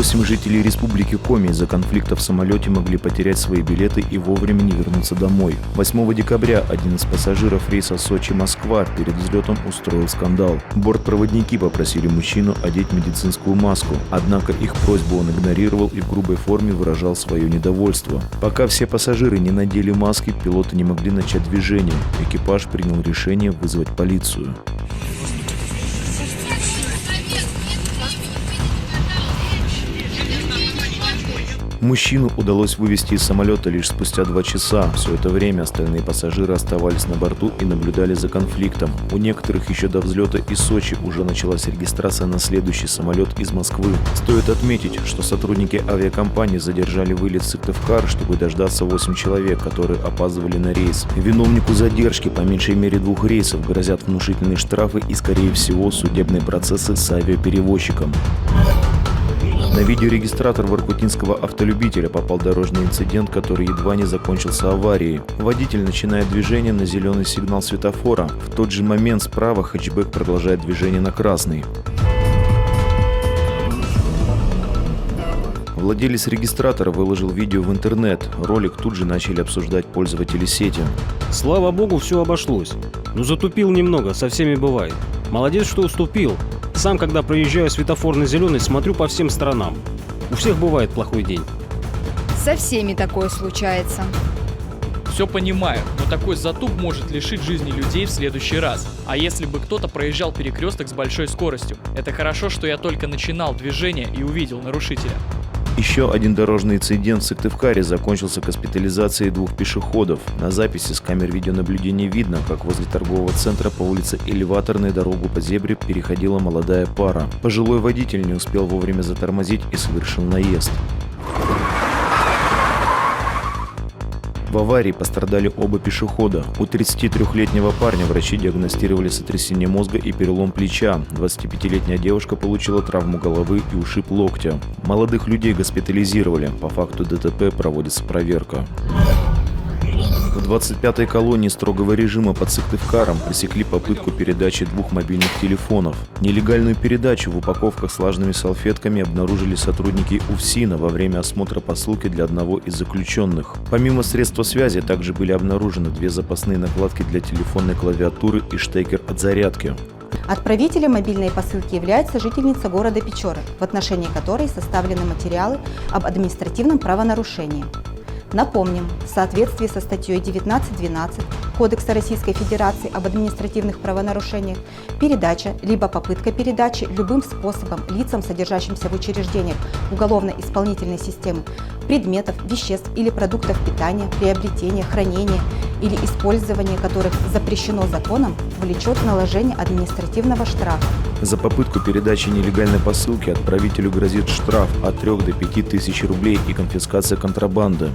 8 жителей Республики Коми из-за конфликта в самолете могли потерять свои билеты и вовремя не вернуться домой. 8 декабря один из пассажиров рейса Сочи-Москва перед взлетом устроил скандал. Бортпроводники попросили мужчину одеть медицинскую маску, однако их просьбу он игнорировал и в грубой форме выражал свое недовольство. Пока все пассажиры не надели маски, пилоты не могли начать движение. Экипаж принял решение вызвать полицию. Мужчину удалось вывести из самолета лишь спустя 2 часа. Все это время остальные пассажиры оставались на борту и наблюдали за конфликтом. У некоторых еще до взлета из Сочи уже началась регистрация на следующий самолет из Москвы. Стоит отметить, что сотрудники авиакомпании задержали вылет в Сыктывкар, чтобы дождаться 8 человек, которые опаздывали на рейс. Виновнику задержки по меньшей мере 2 рейсов грозят внушительные штрафы и, скорее всего, судебные процессы с авиаперевозчиком. На видеорегистратор воркутинского автолюбителя попал дорожный инцидент, который едва не закончился аварией. Водитель начинает движение на зеленый сигнал светофора. В тот же момент справа хэтчбэк продолжает движение на красный. Владелец регистратора выложил видео в интернет. Ролик тут же начали обсуждать пользователи сети. Слава богу, все обошлось. Ну затупил немного, со всеми бывает. Молодец, что уступил. Сам, когда проезжаю светофор на зеленый, смотрю по всем сторонам. У всех бывает плохой день. Со всеми такое случается. Все понимаю, но такой затуп может лишить жизни людей в следующий раз. А если бы кто-то проезжал перекресток с большой скоростью? Это хорошо, что я только начинал движение и увидел нарушителя. Еще один дорожный инцидент в Сыктывкаре закончился госпитализацией 2 пешеходов. На записи с камер видеонаблюдения видно, как возле торгового центра по улице Элеваторной дорогу по зебре переходила молодая пара. Пожилой водитель не успел вовремя затормозить и совершил наезд. В аварии пострадали оба пешехода. У 33-летнего парня врачи диагностировали сотрясение мозга и перелом плеча. 25-летняя девушка получила травму головы и ушиб локтя. Молодых людей госпитализировали. По факту ДТП проводится проверка. В 25-й колонии строгого режима под Сыктывкаром пресекли попытку передачи 2 мобильных телефонов. Нелегальную передачу в упаковках с влажными салфетками обнаружили сотрудники УФСИНа во время осмотра посылки для одного из заключенных. Помимо средства связи, также были обнаружены 2 запасные накладки для телефонной клавиатуры и штекер от зарядки. Отправителем мобильной посылки является жительница города Печоры, в отношении которой составлены материалы об административном правонарушении. Напомним, в соответствии со статьей 19.12 Кодекса Российской Федерации об административных правонарушениях, передача либо попытка передачи любым способом лицам, содержащимся в учреждениях уголовно-исполнительной системы, предметов, веществ или продуктов питания, приобретения, хранения или использования которых запрещено законом, влечет наложение административного штрафа. За попытку передачи нелегальной посылки отправителю грозит штраф от 3 до 5 тысяч рублей и конфискация контрабанды.